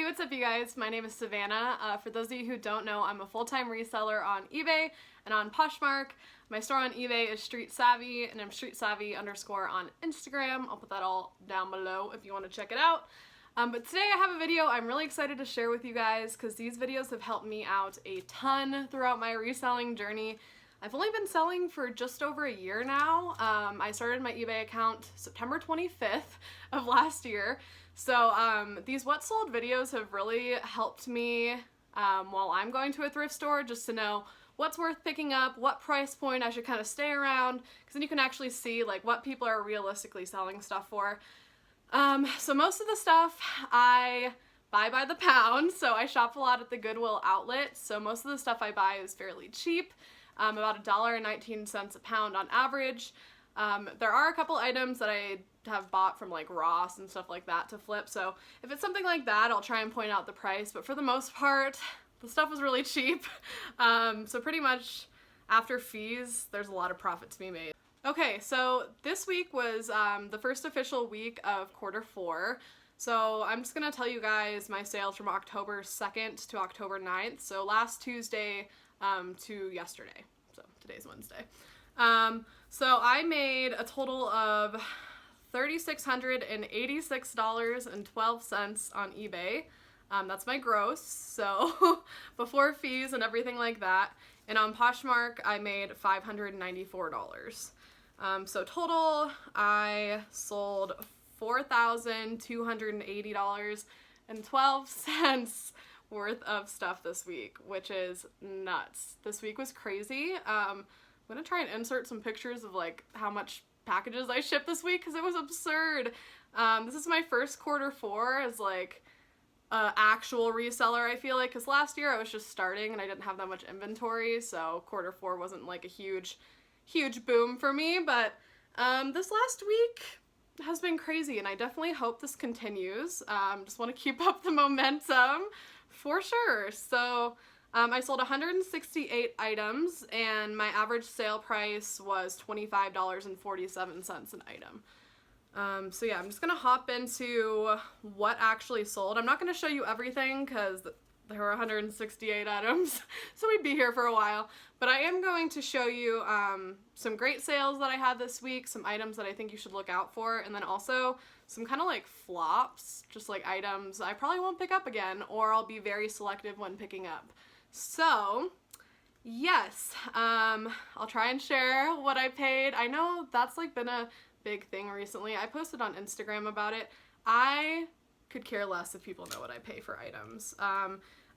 what's up you guys? My name is Savannah. For those of you who don't know, I'm a full-time reseller on eBay and on Poshmark. My store on eBay is Street Savvy, and I'm Street Savvy _ on Instagram. I'll put that all down below if you want to check it out. But today I have a video I'm really excited to share with you guys because these videos have helped me out a ton throughout my reselling journey. I've only been selling for just over a year now. I started my eBay account September 25th of last year. So these what sold videos have really helped me while I'm going to a thrift store just to know what's worth picking up, what price point I should kind of stay around, because then you can actually see like what people are realistically selling stuff for. So most of the stuff I buy by the pound, so I shop a lot at the Goodwill outlet, so most of the stuff I buy is fairly cheap, about $1.19 a pound on average. There are a couple items that I have bought from like Ross and stuff like that to flip, so if it's something like that I'll try and point out the price, but for the most part the stuff was really cheap. So pretty much after fees there's a lot of profit to be made. Okay, so this week was the first official week of Q4, so I'm just gonna tell you guys my sales from October 2nd to October 9th, so last Tuesday to yesterday, so today's Wednesday. So I made a total of $3,686.12 on eBay. That's my gross, so before fees and everything like that. And on Poshmark, I made $594. So total, I sold $4,280.12 worth of stuff this week, which is nuts. This week was crazy. I'm gonna try and insert some pictures of like how much packages I shipped this week because it was absurd. This is my first Q4 as like actual reseller, I feel like, because last year I was just starting and I didn't have that much inventory, so Q4 wasn't like a huge boom for me, but this last week has been crazy and I definitely hope this continues. Just want to keep up the momentum for sure. So I sold 168 items and my average sale price was $25.47 an item. So yeah, I'm just gonna hop into what actually sold. I'm not gonna show you everything because there were 168 items, so we'd be here for a while. But I am going to show you some great sales that I had this week, some items that I think you should look out for, and then also some kind of like flops, just like items I probably won't pick up again, or I'll be very selective when picking up. So yes, I'll try and share what I paid. I know that's like been a big thing recently. I posted on Instagram about it. I could care less if people know what I pay for items.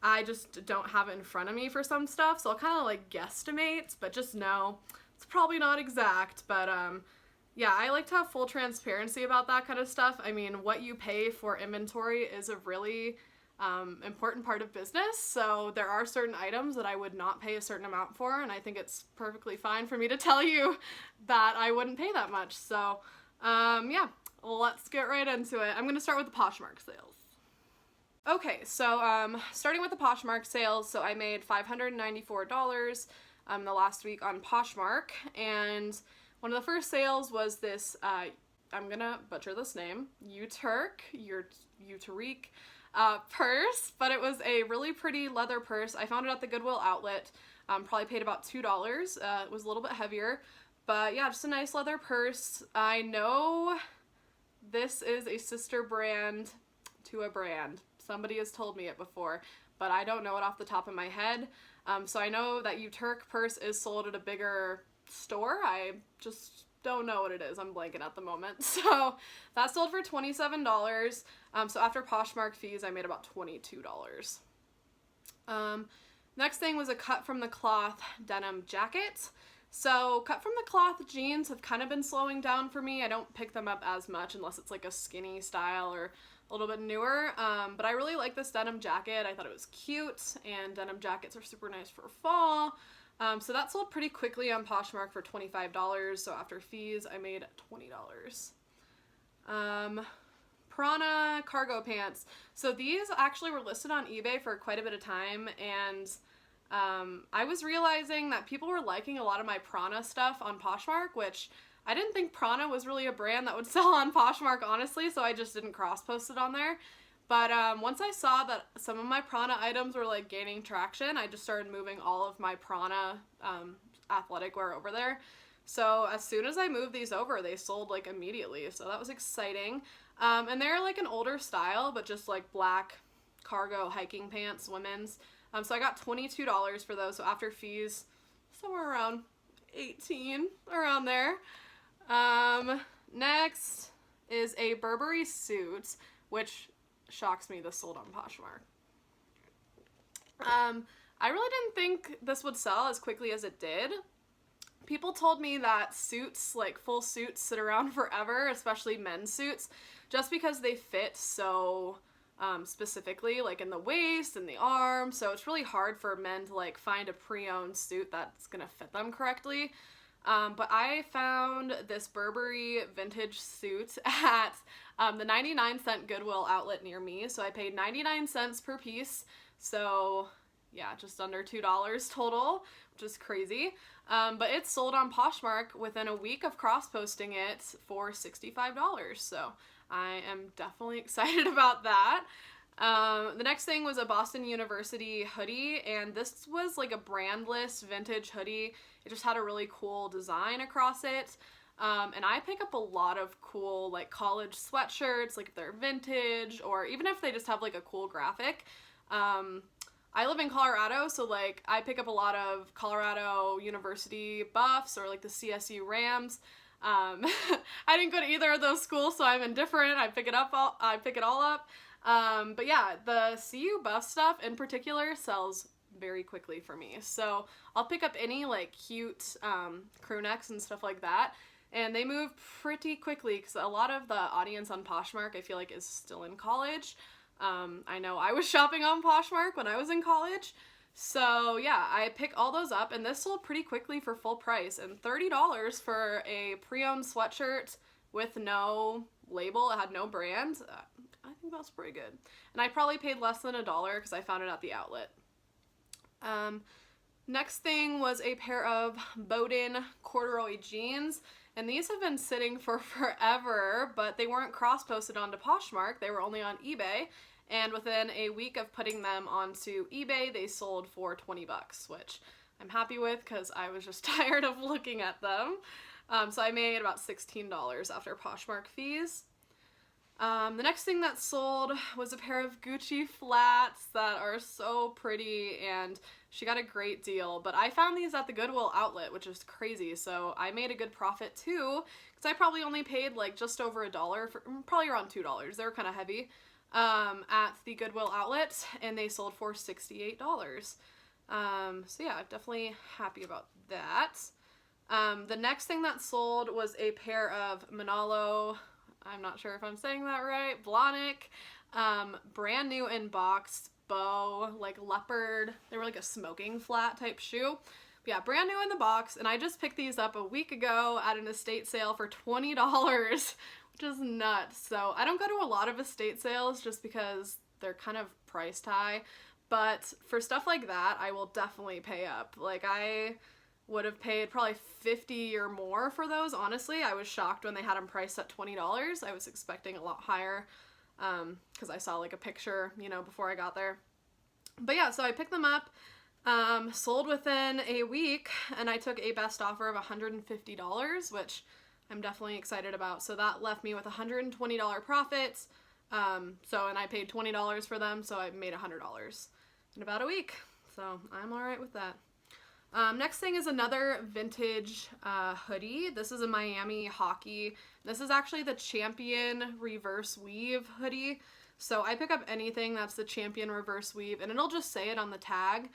I just don't have it in front of me for some stuff, so I'll kind of like guesstimate, but just know it's probably not exact. But yeah, I like to have full transparency about that kind of stuff. I mean, what you pay for inventory is a really important part of business, so there are certain items that I would not pay a certain amount for, and I think it's perfectly fine for me to tell you that I wouldn't pay that much. So yeah, let's get right into it. I'm going to start with the Poshmark sales. Okay, so starting with the Poshmark sales, so I made $594 the last week on Poshmark, and one of the first sales was this, I'm gonna butcher this name, Utarique purse, but it was a really pretty leather purse. I found it at the Goodwill outlet, probably paid about $2. It was a little bit heavier, but yeah, just a nice leather purse. I know this is a sister brand to a brand. Somebody has told me it before, but I don't know it off the top of my head. So I know that Utarique purse is sold at a bigger store. I just don't know what it is. I'm blanking at the moment. So that sold for $27. So after Poshmark fees, I made about $22. Next thing was a cut from the cloth denim jacket. So cut from the cloth jeans have kind of been slowing down for me. I don't pick them up as much unless it's like a skinny style or a little bit newer, but I really like this denim jacket. I thought it was cute, and denim jackets are super nice for fall. So that sold pretty quickly on Poshmark for $25, so after fees I made $20. Prana cargo pants. So these actually were listed on eBay for quite a bit of time, and I was realizing that people were liking a lot of my Prana stuff on Poshmark, which I didn't think Prana was really a brand that would sell on Poshmark, honestly, so I just didn't cross-post it on there. But once I saw that some of my prana items were like gaining traction, I just started moving all of my prana athletic wear over there. So as soon as I moved these over, they sold like immediately. So that was exciting. And they're like an older style, but just like black cargo hiking pants, women's. So I got $22 for those. So after fees, somewhere around 18, around there. Next is a Burberry suit, which shocks me this sold on Poshmark. I really didn't think this would sell as quickly as it did. People told me that suits, like full suits, sit around forever, especially men's suits, just because they fit so specifically, like in the waist and the arm. So it's really hard for men to like find a pre-owned suit that's gonna fit them correctly. But I found this Burberry vintage suit at the 99-cent Goodwill outlet near me. So I paid 99 cents per piece. So yeah, just under $2 total, which is crazy. But it sold on Poshmark within a week of cross-posting it for $65. So I am definitely excited about that. The next thing was a Boston University hoodie, and this was like a brandless vintage hoodie. It just had a really cool design across it. And I pick up a lot of cool like college sweatshirts, like if they're vintage or even if they just have like a cool graphic. I live in Colorado, so like I pick up a lot of Colorado University buffs or like the CSU Rams. I didn't go to either of those schools, so I'm indifferent. I pick it all up. But yeah, the CU buff stuff in particular sells very quickly for me. So I'll pick up any like cute crew necks and stuff like that. And they move pretty quickly because a lot of the audience on Poshmark I feel like is still in college. I know I was shopping on Poshmark when I was in college. So yeah, I pick all those up, and this sold pretty quickly for full price, and $30 for a pre-owned sweatshirt with no label. It had no brand. I think that's pretty good. And I probably paid less than $1 because I found it at the outlet. Next thing was a pair of Bowden corduroy jeans, and these have been sitting for forever, but they weren't cross-posted onto Poshmark. They were only on eBay. And within a week of putting them onto eBay, they sold for $20, which I'm happy with because I was just tired of looking at them. So I made about $16 after Poshmark fees. The next thing that sold was a pair of Gucci flats that are so pretty, and she got a great deal. But I found these at the Goodwill outlet, which is crazy, so I made a good profit too, because I probably only paid like just over $1, for probably around $2. They were kind of heavy. At the Goodwill outlet, and they sold for $68. So yeah, I'm definitely happy about that. The next thing that sold was a pair of Manalo, I'm not sure if I'm saying that right, Blahnik, brand new in box, bow, like leopard. They were like a smoking flat type shoe. But yeah, brand new in the box, and I just picked these up a week ago at an estate sale for $20. Which is nuts. So I don't go to a lot of estate sales just because they're kind of priced high, but for stuff like that, I will definitely pay up. Like I would have paid probably $50 or more for those. Honestly, I was shocked when they had them priced at $20. I was expecting a lot higher because I saw like a picture, you know, before I got there. But yeah, so I picked them up, sold within a week, and I took a best offer of $150, which I'm definitely excited about. So that left me with $120 profits. And I paid $20 for them, so I made $100 in about a week. So I'm all right with that. Next thing is another vintage hoodie. This is a Miami hockey. This is actually the Champion reverse weave hoodie. So I pick up anything that's the Champion reverse weave, and it'll just say it on the tag.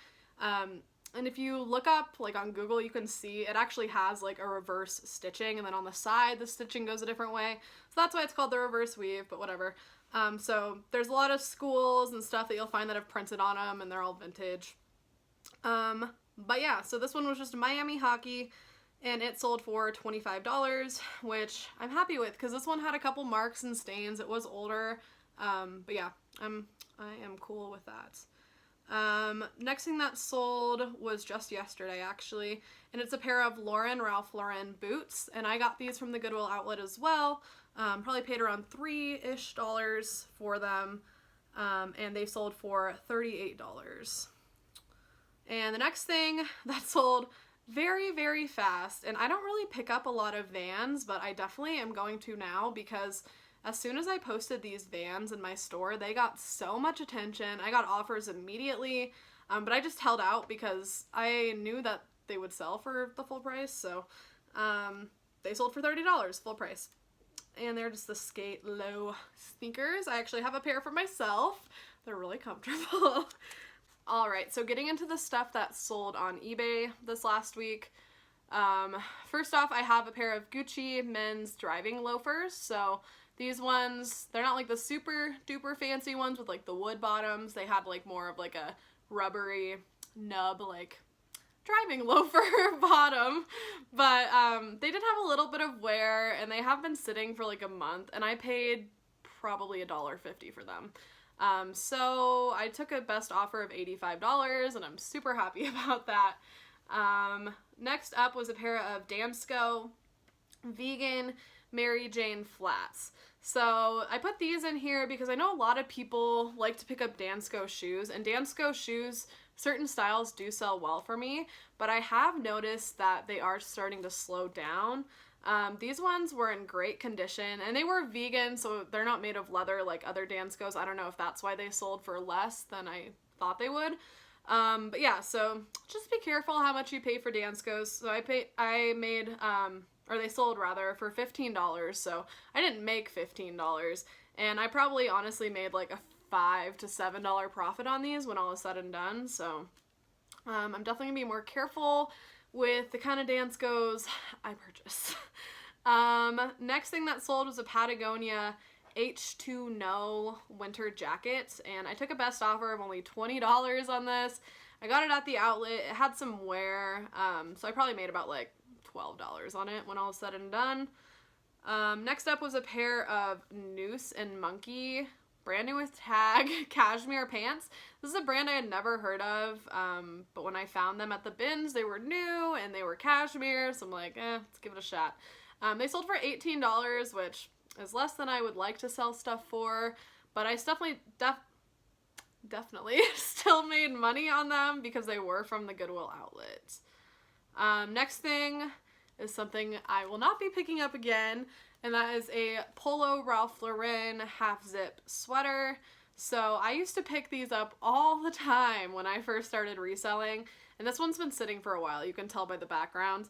And if you look up like on Google, you can see it actually has like a reverse stitching, and then on the side the stitching goes a different way. So that's why it's called the reverse weave, but whatever. So there's a lot of schools and stuff that you'll find that have printed on them, and they're all vintage. But yeah, so this one was just Miami hockey, and it sold for $25, which I'm happy with because this one had a couple marks and stains. It was older, but yeah, I am cool with that. Next thing that sold was just yesterday actually, and it's a pair of Ralph Lauren boots, and I got these from the Goodwill outlet as well. Probably paid around $3-ish for them. and they sold for $38. And the next thing that sold very, very fast, and I don't really pick up a lot of Vans, but I definitely am going to now, because as soon as I posted these Vans in my store, they got so much attention. I got offers immediately, but I just held out because I knew that they would sell for the full price, so they sold for $30, full price. And they're just the skate low sneakers. I actually have a pair for myself. They're really comfortable. Alright, so getting into the stuff that sold on eBay this last week. First off, I have a pair of Gucci men's driving loafers. So these ones, they're not like the super duper fancy ones with like the wood bottoms. They had like more of like a rubbery nub like driving loafer bottom, but they did have a little bit of wear, and they have been sitting for like a month, and I paid probably $1.50 for them. So I took a best offer of $85, and I'm super happy about that. Next up was a pair of Dansko vegan Mary Jane flats. So I put these in here because I know a lot of people like to pick up Dansko shoes, and Dansko shoes, certain styles do sell well for me, but I have noticed that they are starting to slow down. These ones were in great condition, and they were vegan, so they're not made of leather like other Danskos. I don't know if that's why they sold for less than I thought they would. But yeah, so just be careful how much you pay for Danskos. So they sold rather for $15, so I didn't make $15, and I probably honestly made like a $5 to $7 profit on these when all is said and done. So I'm definitely gonna be more careful with the kind of Danskos I purchase. Next thing that sold was a Patagonia H2 No winter jacket, and I took a best offer of only $20 on this. I got it at the outlet. It had some wear, so I probably made about like $12 on it when all is said and done. Next up was a pair of Noose and Monkey brand new with tag cashmere pants. This is a brand I had never heard of, but when I found them at the bins, they were new and they were cashmere, so I'm like, let's give it a shot. They sold for $18, which is less than I would like to sell stuff for, but I definitely still made money on them because they were from the Goodwill outlet. Next thing is something I will not be picking up again, and that is a Polo Ralph Lauren half-zip sweater. So I used to pick these up all the time when I first started reselling, and this one's been sitting for a while. You can tell by the background.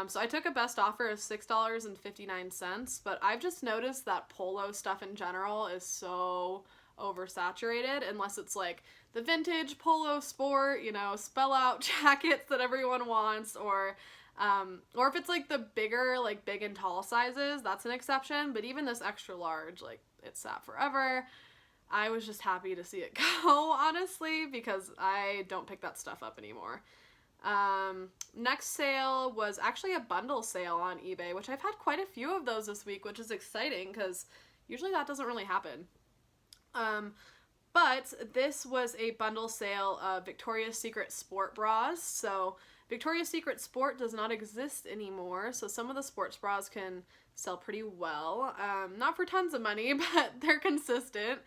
So I took a best offer of $6.59, but I've just noticed that polo stuff in general is so oversaturated, unless it's like the vintage polo sport, you know, spell out jackets that everyone wants, or if it's like the bigger, like big and tall sizes, that's an exception, but even this extra large, like, it sat forever. I was just happy to see it go, honestly, because I don't pick that stuff up anymore. Next sale was actually a bundle sale on eBay, which I've had quite a few of those this week, which is exciting because usually that doesn't really happen. But this was a bundle sale of Victoria's Secret sport bras. So Victoria's Secret Sport does not exist anymore, so some of the sports bras can sell pretty well. Not for tons of money, but they're consistent.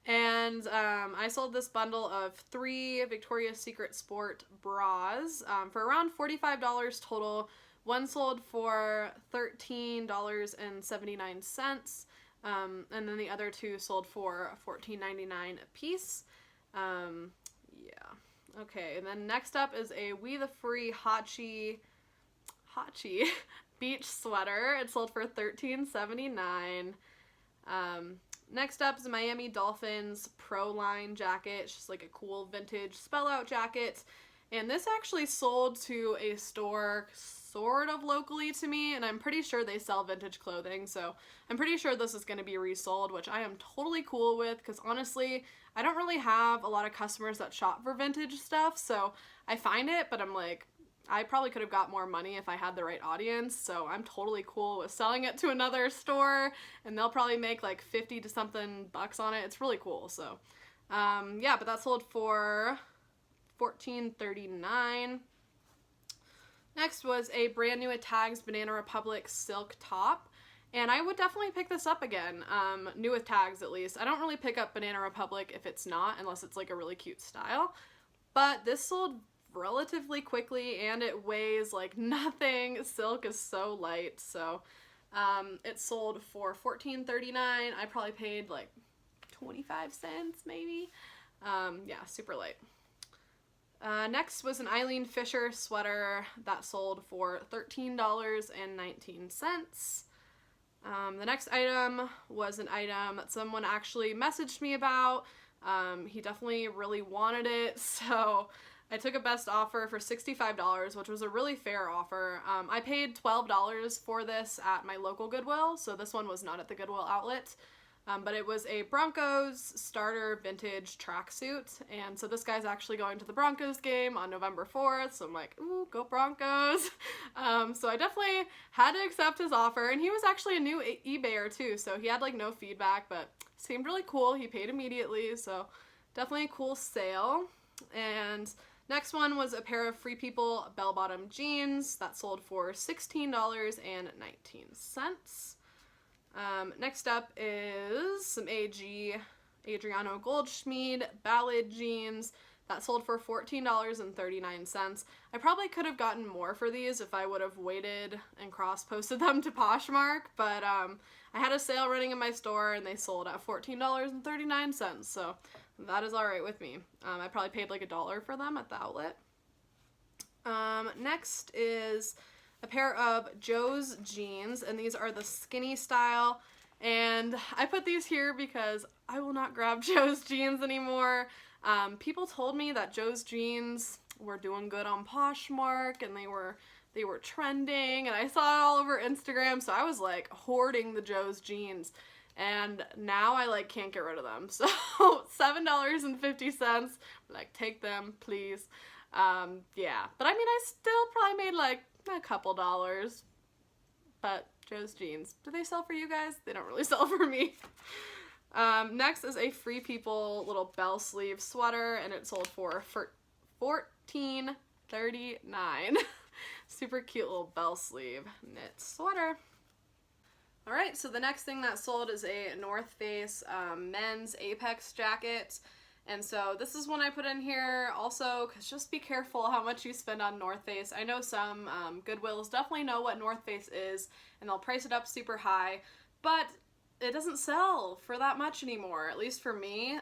And I sold this bundle of 3 Victoria's Secret Sport bras for around $45 total. One sold for $13.79, and then the other 2 sold for $14.99 a piece. Yeah. Okay, and then next up is a We the Free Hachi beach sweater. It sold for $13.79. Next up is a Miami Dolphins Pro Line jacket. It's just like a cool vintage spell out jacket. And this actually sold to a store sort of locally to me, and I'm pretty sure they sell vintage clothing, so I'm pretty sure this is going to be resold, which I am totally cool with, because honestly, I don't really have a lot of customers that shop for vintage stuff, so I find it, but I'm like, I probably could have got more money if I had the right audience, so I'm totally cool with selling it to another store, and they'll probably make like 50 to something bucks on it. It's really cool, so yeah, but that sold for $14.39. Next was a brand new at Tags Banana Republic silk top, And I would definitely pick this up again, new with tags at least. I don't really pick up Banana Republic if it's not, unless it's like a really cute style. But this sold relatively quickly and it weighs like nothing. Silk is so light, so it sold for $14.39. I probably paid like 25 cents maybe. Yeah, super light. Next was an Eileen Fisher sweater that sold for $13.19. The next item was an item that someone actually messaged me about. He definitely really wanted it, so I took a best offer for $65, which was a really fair offer. I paid $12 for this at my local Goodwill, so this one was not at the Goodwill outlet. But it was a Broncos starter vintage tracksuit, and so this guy's actually going to the Broncos game on November 4th, so I'm like, ooh, go Broncos! So I definitely had to accept his offer, and he was actually a new eBayer too, so he had like no feedback, but seemed really cool. He paid immediately, so definitely a cool sale. And next one was a pair of Free People bell-bottom jeans that sold for $16.19. Next up is some Adriano Goldschmied Ballad jeans that sold for $14.39. I probably could have gotten more for these if I would have waited and cross-posted them to Poshmark, but I had a sale running in my store and they sold at $14.39, so that is alright with me. I probably paid like $1 for them at the outlet. Next is a pair of Joe's jeans, and these are the skinny style, and I put these here because I will not grab Joe's jeans anymore. People told me that Joe's jeans were doing good on Poshmark and they were trending, and I saw it all over Instagram, so I was like hoarding the Joe's jeans, and now I like can't get rid of them. So $7.50, like take them please. Yeah, but I mean I still probably made like a couple dollars, but Joe's jeans, do they sell for you guys? They don't really sell for me. Next is a Free People little bell sleeve sweater, and it sold for $14.39. Super cute little bell sleeve knit sweater. Alright, so the next thing that sold is a North Face men's Apex jacket. And so this is one I put in here also because just be careful how much you spend on North Face. I know some Goodwills definitely know what North Face is and they'll price it up super high, but it doesn't sell for that much anymore, at least for me.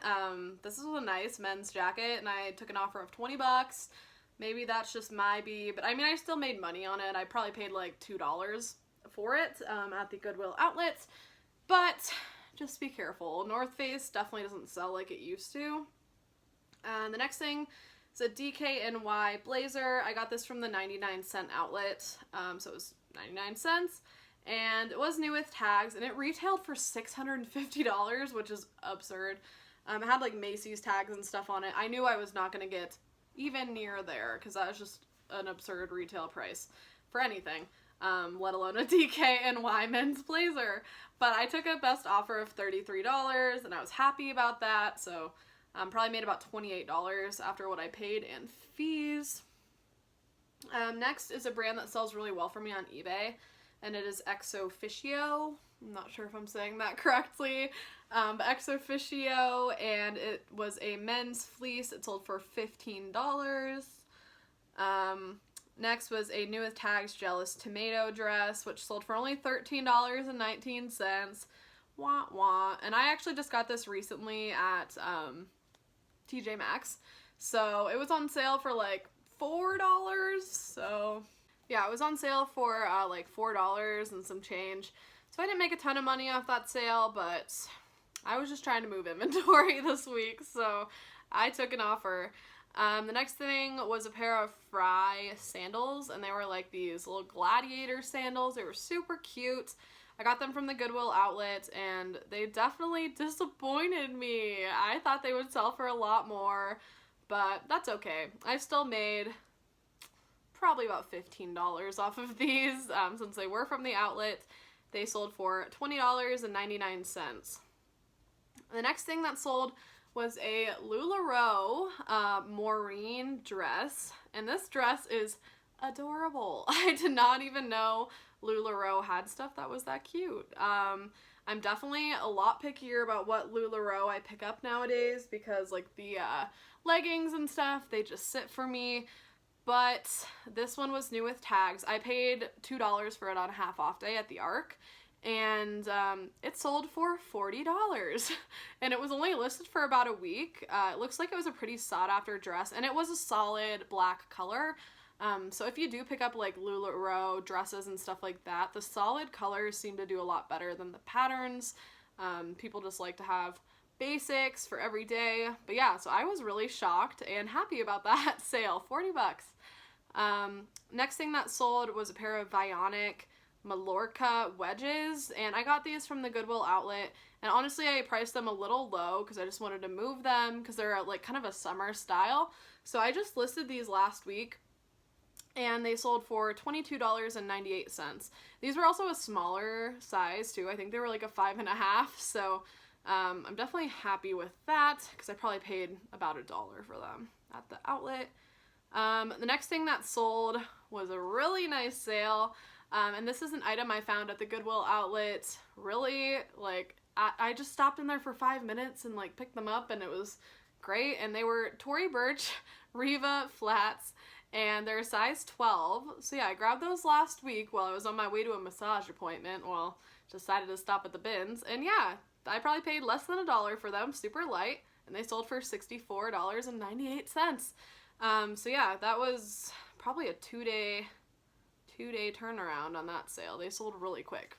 This is a nice men's jacket and I took an offer of 20 bucks. Maybe that's just my bee, but I mean I still made money on it. I probably paid like $2 for it at the Goodwill outlets, but just be careful. North Face definitely doesn't sell like it used to. The next thing is a DKNY blazer. I got this from the 99-cent outlet, so it was 99 cents, and it was new with tags, and it retailed for $650, which is absurd. It had like Macy's tags and stuff on it. I knew I was not going to get even near there, because that was just an absurd retail price for anything. Let alone a DKNY men's blazer. But I took a best offer of $33, and I was happy about that, so probably made about $28 after what I paid and fees. Next is a brand that sells really well for me on eBay, and it is Ex Officio. I'm not sure if I'm saying that correctly, but Ex Officio, and it was a men's fleece. It sold for $15. Next was a new with tags Jealous Tomato dress, which sold for only $13.19. Wah wah. And I actually just got this recently at TJ Maxx, so it was on sale for like $4. So yeah, it was on sale for like $4 and some change. So I didn't make a ton of money off that sale, but I was just trying to move inventory this week, so I took an offer. The next thing was a pair of Fry sandals, and they were like these little gladiator sandals. They were super cute. I got them from the Goodwill outlet, and they definitely disappointed me. I thought they would sell for a lot more, but that's okay. I still made probably about $15 off of these, since they were from the outlet. They sold for $20.99. The next thing that sold was a LuLaRoe Maureen dress, and this dress is adorable. I did not even know LuLaRoe had stuff that was that cute. I'm definitely a lot pickier about what LuLaRoe I pick up nowadays because like the leggings and stuff, they just sit for me. But this one was new with tags. I paid $2 for it on a half off day at the Arc, and it sold for $40. And it was only listed for about a week. It looks like it was a pretty sought after dress, and it was a solid black color. So if you do pick up like LuLaRoe dresses and stuff like that, the solid colors seem to do a lot better than the patterns. People just like to have basics for every day. But yeah, so I was really shocked and happy about that sale. 40 bucks. Next thing that sold was a pair of Vionic Mallorca wedges, and I got these from the Goodwill outlet, and honestly I priced them a little low because I just wanted to move them because they're like kind of a summer style. So I just listed these last week and they sold for $22.98. These were also a smaller size too. I think they were like a 5.5, so I'm definitely happy with that because I probably paid about $1 for them at the outlet. The next thing that sold was a really nice sale, and this is an item I found at the Goodwill outlet. Really, like, I just stopped in there for 5 minutes and like picked them up, and it was great. And they were Tory Burch Riva flats, and they're size 12. So yeah, I grabbed those last week while I was on my way to a massage appointment. Well, decided to stop at the bins, and yeah, I probably paid less than $1 for them, super light, and they sold for $64.98. So yeah, that was probably a two-day turnaround on that sale. They sold really quick.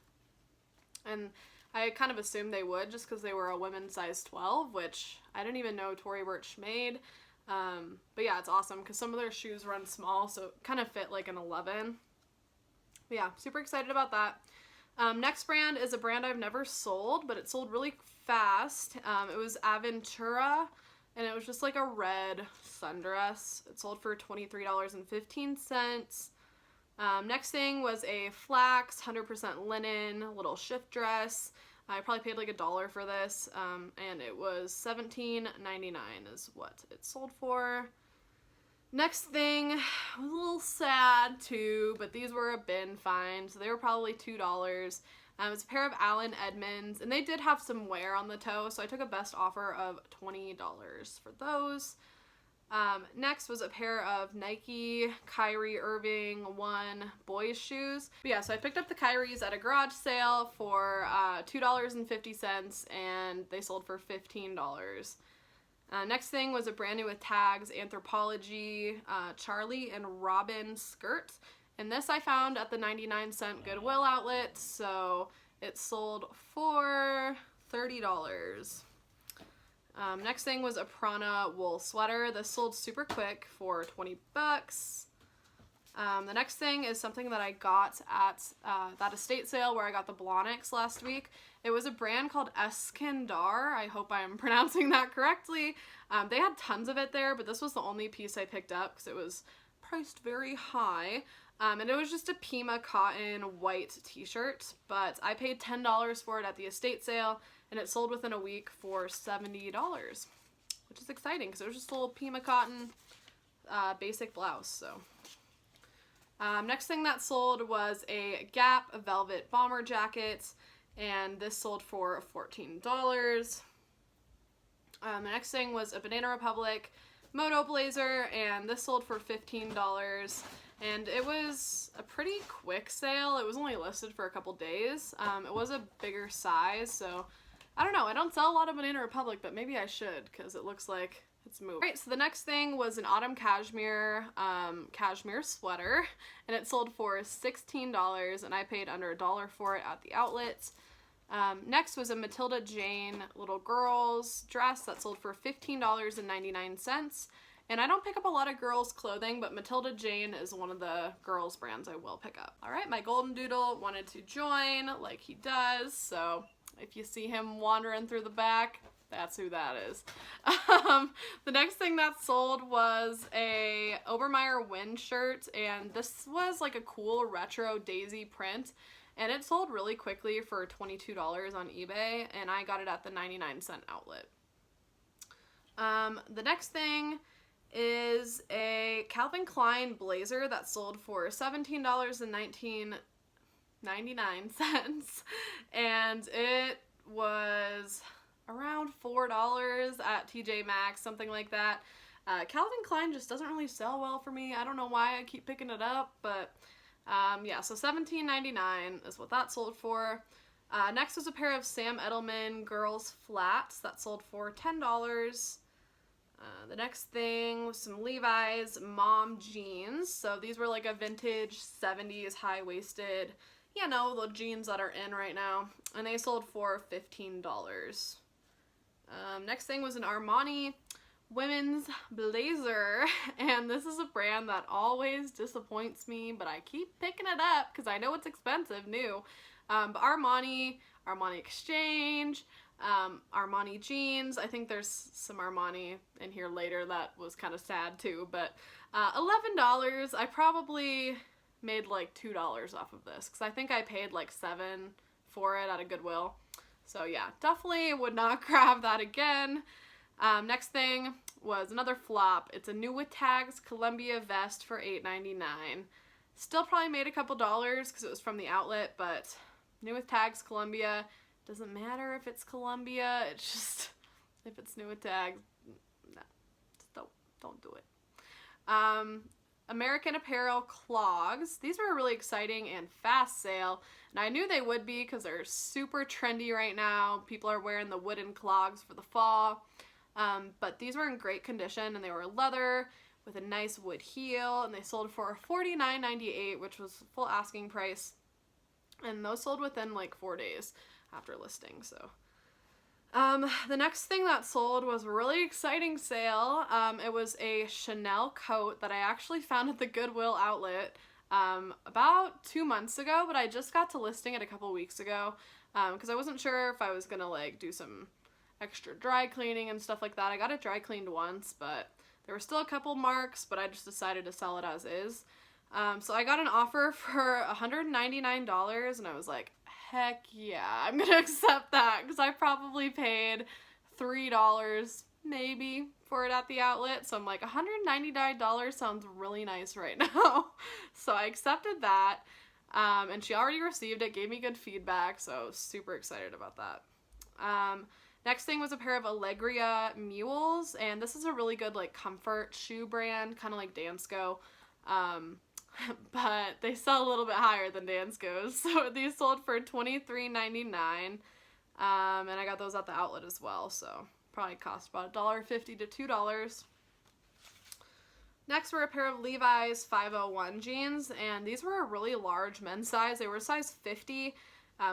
And I kind of assumed they would just because they were a women's size 12, which I didn't even know Tory Burch made. But yeah, it's awesome because some of their shoes run small, so it kind of fit like an 11. But yeah, super excited about that. Next brand is a brand I've never sold, but it sold really fast. It was Aventura, and it was just like a red sundress. It sold for $23.15. Next thing was a flax, 100% linen, little shift dress. I probably paid like $1 for this, and it was $17.99 is what it sold for. Next thing was a little sad too, but these were a bin find, so they were probably $2. It's a pair of Allen Edmonds, and they did have some wear on the toe, so I took a best offer of $20 for those. Next was a pair of Nike Kyrie Irving 1 boys shoes. But yeah, so I picked up the Kyries at a garage sale for $2.50, and they sold for $15. Next thing was a brand new with tags Anthropologie Charlie and Robin skirt, and this I found at the 99-cent Goodwill outlet, so it sold for $30. Next thing was a Prana wool sweater. This sold super quick for 20 bucks. The next thing is something that I got at that estate sale where I got the Blahniks last week. It was a brand called Eskandar. I hope I'm pronouncing that correctly. They had tons of it there, but this was the only piece I picked up because it was priced very high. And it was just a Pima cotton white t-shirt, but I paid $10 for it at the estate sale, and it sold within a week for $70, which is exciting because it was just a little Pima cotton basic blouse. So next thing that sold was a Gap velvet bomber jacket, and this sold for $14. The next thing was a Banana Republic Moto blazer, and this sold for $15. And it was a pretty quick sale. It was only listed for a couple days. It was a bigger size, so I don't know. I don't sell a lot of Banana Republic, but maybe I should because it looks like it's moving. Alright, so the next thing was an autumn cashmere sweater, and it sold for $16, and I paid under $1 for it at the outlet. Next was a Matilda Jane little girl's dress that sold for $15.99. And I don't pick up a lot of girls' clothing, but Matilda Jane is one of the girls' brands I will pick up. Alright, my golden doodle wanted to join like he does, so if you see him wandering through the back, that's who that is. The next thing that sold was a Obermeyer wind shirt, and this was like a cool retro daisy print, and it sold really quickly for $22 on eBay, and I got it at the 99-cent outlet. The next thing is a Calvin Klein blazer that sold for $17.99, and it was around $4 at TJ Maxx, something like that. Calvin Klein just doesn't really sell well for me. I don't know why I keep picking it up, but yeah, so $17.99 is what that sold for. Next was a pair of Sam Edelman girls flats that sold for $10. The next thing was some Levi's mom jeans. So these were like a vintage 70s high-waisted, you know, the jeans that are in right now. And they sold for $15. Next thing was an Armani women's blazer. And this is a brand that always disappoints me, but I keep picking it up because I know it's expensive, new. But Armani Exchange, Armani jeans. I think there's some Armani in here later that was kind of sad too, but $11. I probably made like $2 off of this because I think I paid like $7 for it at a Goodwill. So yeah, definitely would not grab that again. Next thing was another flop. It's a new with tags Columbia vest for $8.99. Still probably made a couple dollars because it was from the outlet, but new with tags Columbia, doesn't matter if it's Columbia, it's just, if it's new with tags, no, just don't do it. American Apparel clogs. These were a really exciting and fast sale, and I knew they would be because they're super trendy right now. People are wearing the wooden clogs for the fall, but these were in great condition, and they were leather with a nice wood heel, and they sold for $49.98, which was full asking price. And those sold within like 4 days after listing, so. The next thing that sold was a really exciting sale. It was a Chanel coat that I actually found at the Goodwill outlet about 2 months ago, but I just got to listing it a couple weeks ago because I wasn't sure if I was gonna like do some extra dry cleaning and stuff like that. I got it dry cleaned once, but there were still a couple marks, but I just decided to sell it as is. So I got an offer for $199, and I was like, heck yeah, I'm gonna accept that, because I probably paid $3 maybe for it at the outlet, so I'm like, $199 sounds really nice right now. So I accepted that, and she already received it, gave me good feedback, so super excited about that. Next thing was a pair of Allegria mules, and this is a really good like comfort shoe brand, kind of like Dansko. But they sell a little bit higher than Dansko's, so these sold for $23.99, and I got those at the outlet as well, so probably cost about $1.50 to $2. Next were a pair of Levi's 501 jeans, and these were a really large men's size. They were size 50,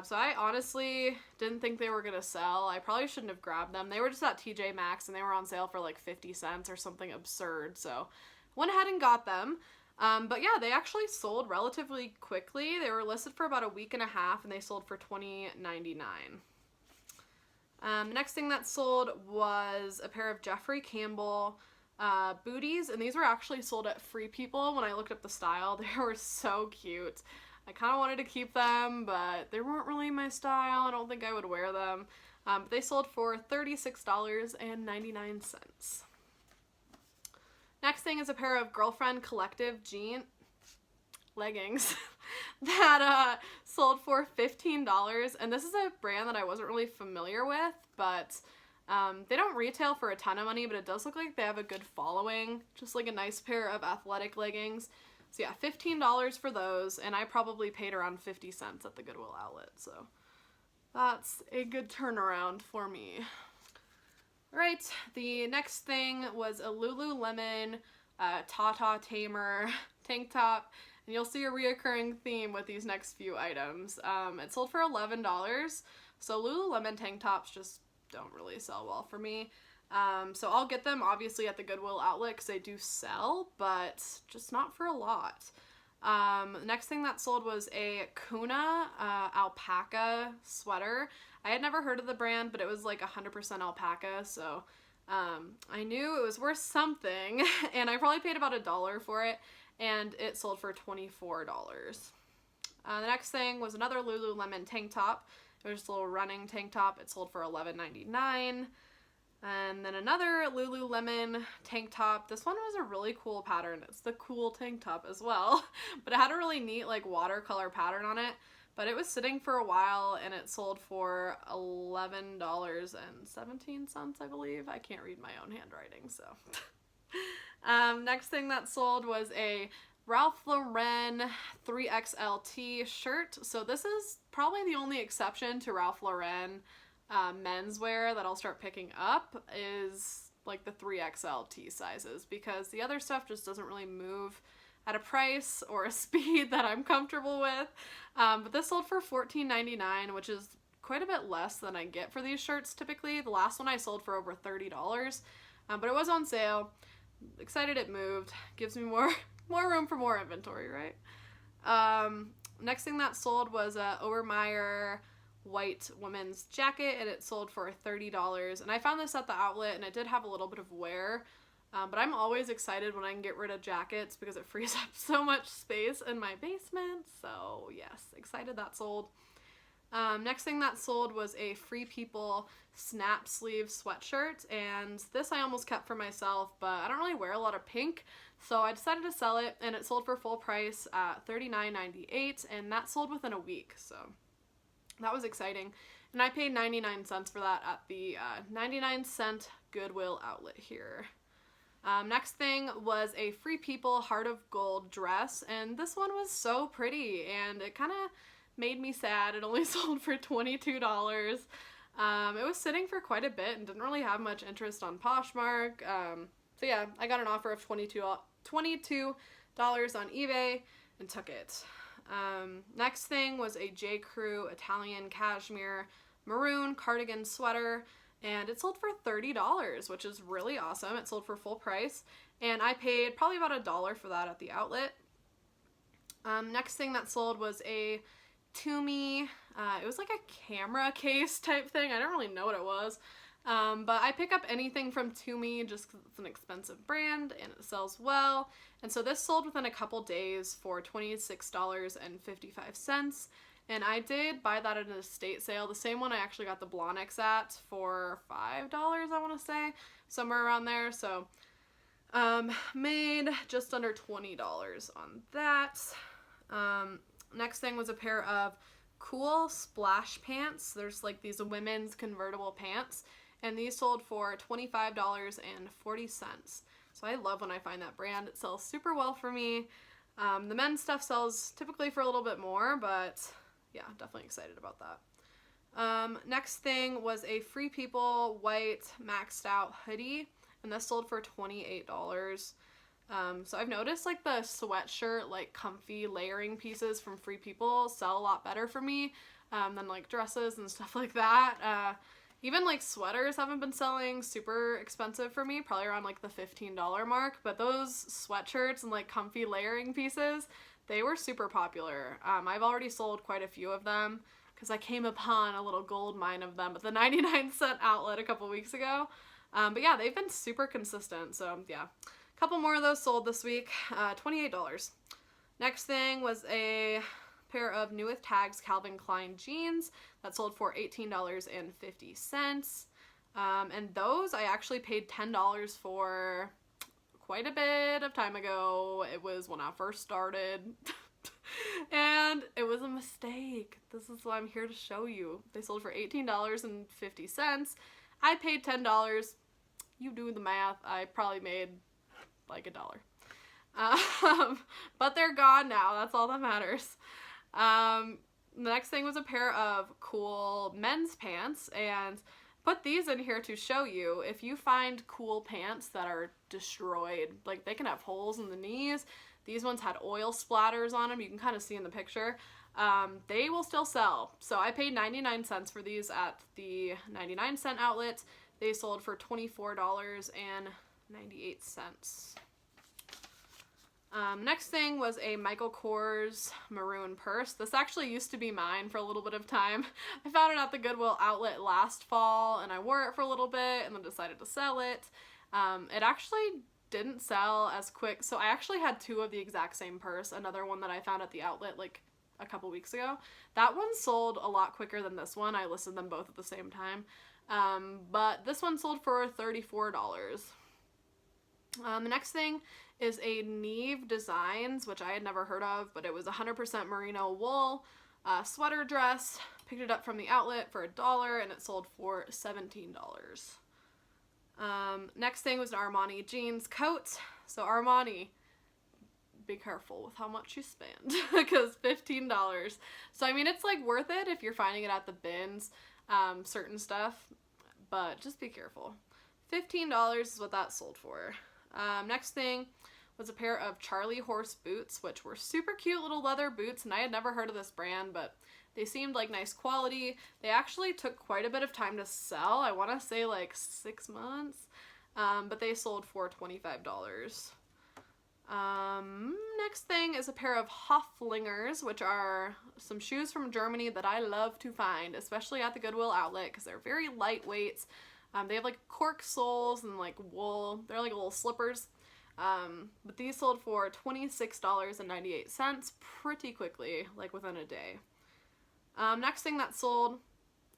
so I honestly didn't think they were gonna sell. I probably shouldn't have grabbed them. They were just at TJ Maxx, and they were on sale for like 50 cents or something absurd, so went ahead and got them. But yeah, they actually sold relatively quickly. They were listed for about a week and a half, and they sold for $20.99. The next thing that sold was a pair of Jeffrey Campbell booties, and these were actually sold at Free People. When I looked up the style, they were so cute. I kind of wanted to keep them, but they weren't really my style. I don't think I would wear them. But they sold for $36.99. Next thing is a pair of Girlfriend Collective leggings that sold for $15, and this is a brand that I wasn't really familiar with, but they don't retail for a ton of money, but it does look like they have a good following, just like a nice pair of athletic leggings. So yeah, $15 for those, and I probably paid around 50 cents at the Goodwill outlet, so that's a good turnaround for me. Alright, the next thing was a Lululemon Tata Tamer tank top, and you'll see a reoccurring theme with these next few items. It sold for $11, so Lululemon tank tops just don't really sell well for me. So I'll get them obviously at the Goodwill outlet because they do sell, but just not for a lot. The next thing that sold was a Kuna alpaca sweater. I had never heard of the brand, but it was like 100% alpaca, so I knew it was worth something, and I probably paid about $1 for it, and it sold for $24. The next thing was another Lululemon tank top. It was just a little running tank top. It sold for $11.99. And then another Lululemon tank top. This one was a really cool pattern. It's the cool tank top as well, but it had a really neat like watercolor pattern on it. But it was sitting for a while and it sold for $11.17, I believe. I can't read my own handwriting, so. Next thing that sold was a Ralph Lauren 3XL shirt. So this is probably the only exception to Ralph Lauren menswear that I'll start picking up is like the 3XL sizes, because the other stuff just doesn't really move at a price or a speed that I'm comfortable with. But this sold for $14.99, which is quite a bit less than I get for these shirts typically. The last one I sold for over $30, but it was on sale. Excited it moved. Gives me more room for more inventory, right? Next thing that sold was a Obermeyer white women's jacket, and it sold for $30. And I found this at the outlet, and it did have a little bit of wear. But I'm always excited when I can get rid of jackets because it frees up so much space in my basement. So yes, excited that sold. Next thing that sold was a Free People snap sleeve sweatshirt, and this I almost kept for myself, but I don't really wear a lot of pink, so I decided to sell it, and it sold for full price at $39.98, and that sold within a week, so that was exciting. And I paid 99 cents for that at the 99-cent Goodwill outlet here. Next thing was a Free People Heart of Gold dress, and this one was so pretty, and it kind of made me sad. It only sold for $22. It was sitting for quite a bit and didn't really have much interest on Poshmark. So yeah, I got an offer of $22 on eBay and took it. Next thing was a J. Crew Italian cashmere maroon cardigan sweater, and it sold for $30, which is really awesome. It sold for full price, and I paid probably about $1 for that at the outlet. Next thing that sold was a Tumi, it was like a camera case type thing. I don't really know what it was, but I pick up anything from Tumi just because it's an expensive brand and it sells well. And so this sold within a couple days for $26.55, and I did buy that at an estate sale, the same one I actually got the Blahniks at for $5, I want to say, somewhere around there. So made just under $20 on that. Next thing was a pair of cool splash pants. There's like these women's convertible pants, and these sold for $25.40. So I love when I find that brand. It sells super well for me. The men's stuff sells typically for a little bit more, but yeah, definitely excited about that. Next thing was a Free People white maxed out hoodie, and this sold for $28. So I've noticed like the sweatshirt, like comfy layering pieces from Free People sell a lot better for me than like dresses and stuff like that. Even like sweaters haven't been selling super expensive for me, probably around like the $15 mark, but those sweatshirts and like comfy layering pieces, they were super popular. I've already sold quite a few of them because I came upon a little gold mine of them at the 99-cent outlet a couple weeks ago. But yeah, they've been super consistent, so yeah. Couple more of those sold this week, $28. Next thing was a pair of New With Tags Calvin Klein jeans that sold for $18.50. And those I actually paid $10 for quite a bit of time ago. It was when I first started. And it was a mistake. This is what I'm here to show you. They sold for $18.50. I paid $10. You do the math. I probably made like $1. But they're gone now. That's all that matters. The next thing was a pair of cool men's pants, and put these in here to show you if you find cool pants that are destroyed, like they can have holes in the knees. These ones had oil splatters on them. You can kind of see in the picture. They will still sell. So I paid 99 cents for these at the 99-cent outlet. They sold for $24.98. Next thing was a Michael Kors maroon purse. This actually used to be mine for a little bit of time. I found it at the Goodwill outlet last fall, and I wore it for a little bit and then decided to sell it. It actually didn't sell as quick. So I actually had two of the exact same purse, another one that I found at the outlet like a couple weeks ago. That one sold a lot quicker than this one. I listed them both at the same time. But this one sold for $34. The next thing is a Neve Designs, which I had never heard of, but it was 100% merino wool sweater dress. Picked it up from the outlet for $1 and it sold for $17. Next thing was an Armani jeans coat. So Armani, be careful with how much you spend because $15. So I mean, it's like worth it if you're finding it at the bins, certain stuff, but just be careful. $15 is what that sold for. Next thing was a pair of Charlie Horse boots, which were super cute little leather boots, and I had never heard of this brand, but they seemed like nice quality. They actually took quite a bit of time to sell. I want to say like 6 months, but they sold for $25. Next thing is a pair of Hoflingers, which are some shoes from Germany that I love to find, especially at the Goodwill outlet because they're very lightweight. They have like cork soles and like wool. They're like little slippers. But these sold for $26.98 pretty quickly, like within a day. Next thing that sold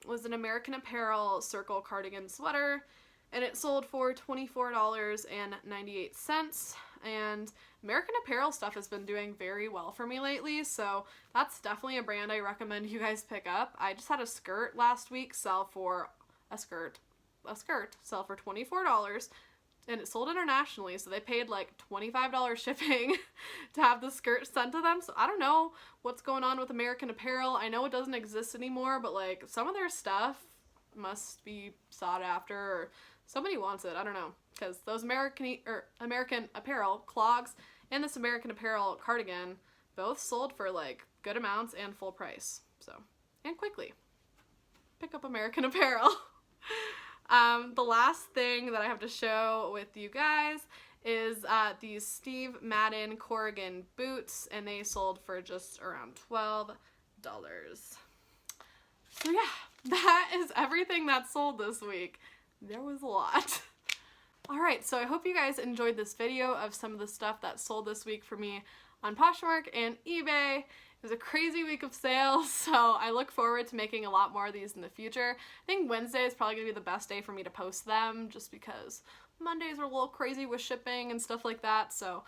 was an American Apparel circle cardigan sweater, and it sold for $24.98. And American Apparel stuff has been doing very well for me lately, so that's definitely a brand I recommend you guys pick up. I just had a skirt last week sell for sell for $24, and it sold internationally, so they paid like $25 shipping to have the skirt sent to them. So I don't know what's going on with American Apparel. I know it doesn't exist anymore, but like some of their stuff must be sought after, or somebody wants it. I don't know, because those American Apparel clogs and this American Apparel cardigan both sold for like good amounts and full price. So, and quickly. Pick up American Apparel. The last thing that I have to show with you guys is these Steve Madden Corrigan boots, and they sold for just around $12. So yeah, that is everything that sold this week. There was a lot. Alright, so I hope you guys enjoyed this video of some of the stuff that sold this week for me on Poshmark and eBay. It was a crazy week of sales, so I look forward to making a lot more of these in the future. I think Wednesday is probably going to be the best day for me to post them, just because Mondays are a little crazy with shipping and stuff like that. So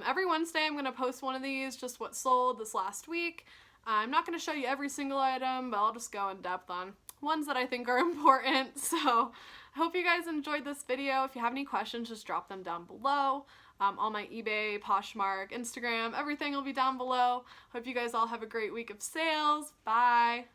every Wednesday I'm going to post one of these, just what sold this last week. I'm not going to show you every single item, but I'll just go in depth on ones that I think are important. So I hope you guys enjoyed this video. If you have any questions, just drop them down below. All my eBay, Poshmark, Instagram, everything will be down below. Hope you guys all have a great week of sales. Bye!